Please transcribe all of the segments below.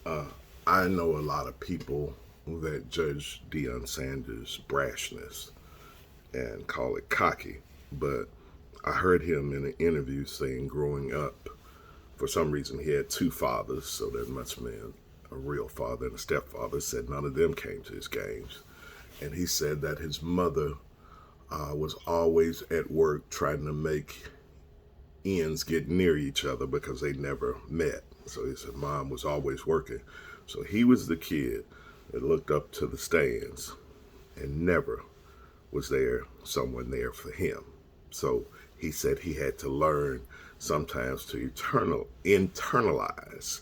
Uh, I know a lot of people that judge Deion Sanders' brashness and call it cocky, but I heard him in an interview saying growing up, for some reason, he had two fathers, so there must have been a real father and a stepfather. Said none of them came to his games. And he said that his mother was always at work trying to make ends get near each other because they never met. So he said mom was always working. So he was the kid that looked up to the stands and never was there someone there for him. So he said he had to learn sometimes to internalize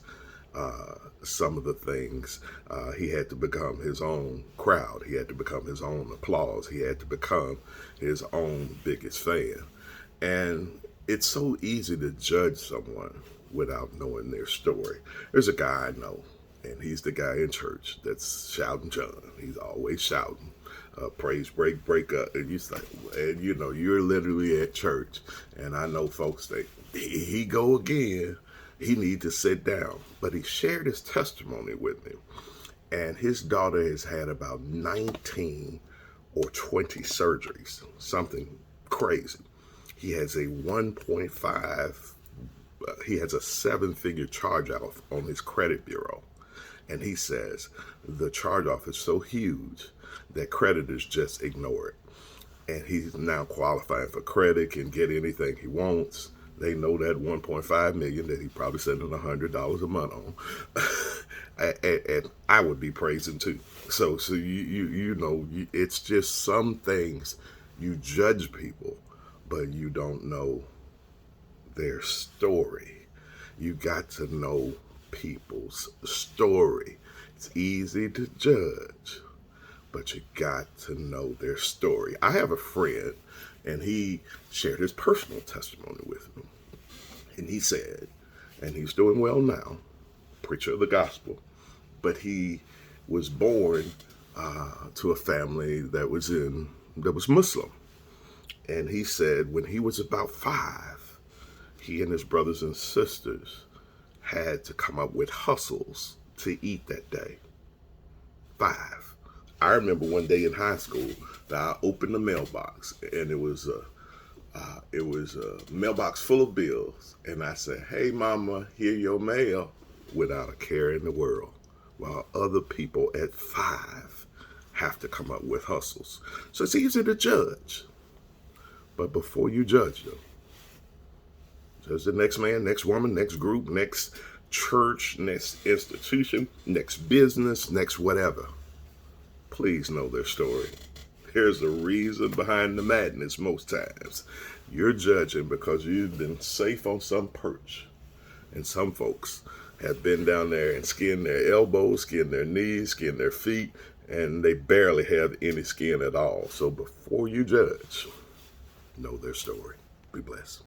some of the things. He had to become his own crowd. He had to become his own applause. He had to become his own biggest fan. And it's so easy to judge someone without knowing their story. There's a guy I know, and he's the guy in church that's shouting John. He's always shouting. Praise break, break up, and you know, you're literally at church, and I know folks think he go again. He need to sit down, but he shared his testimony with me, and his daughter has had about 19 or 20 surgeries, something crazy. He has a 1.5. He has a seven-figure charge-off on his credit bureau. And he says the charge-off is so huge that creditors just ignore it. And he's now qualifying for credit, can get anything he wants. They know that 1.5 million that he probably spending $100 a month on, and I would be praising too. So you know, it's just some things you judge people, but you don't know their story. You got to know people's story. It's easy to judge, but you got to know their story. I have a friend, and he shared his personal testimony with me. And he said, and he's doing well now, preacher of the gospel, but he was born to a family that was Muslim. And he said when he was about 5, he and his brothers and sisters had to come up with hustles to eat that day. 5. I remember one day in high school that I opened the mailbox, and it was a mailbox full of bills, and I said, "Hey, mama, here your mail," without a care in the world, while other people at 5 have to come up with hustles. So it's easy to judge, but before you judge them, judge the next man, next woman, next group, next church, next institution, next business, next whatever. Please know their story. There's a reason behind the madness most times. You're judging because you've been safe on some perch. And some folks have been down there and skinned their elbows, skinned their knees, skinned their feet, and they barely have any skin at all. So before you judge, know their story. Be blessed.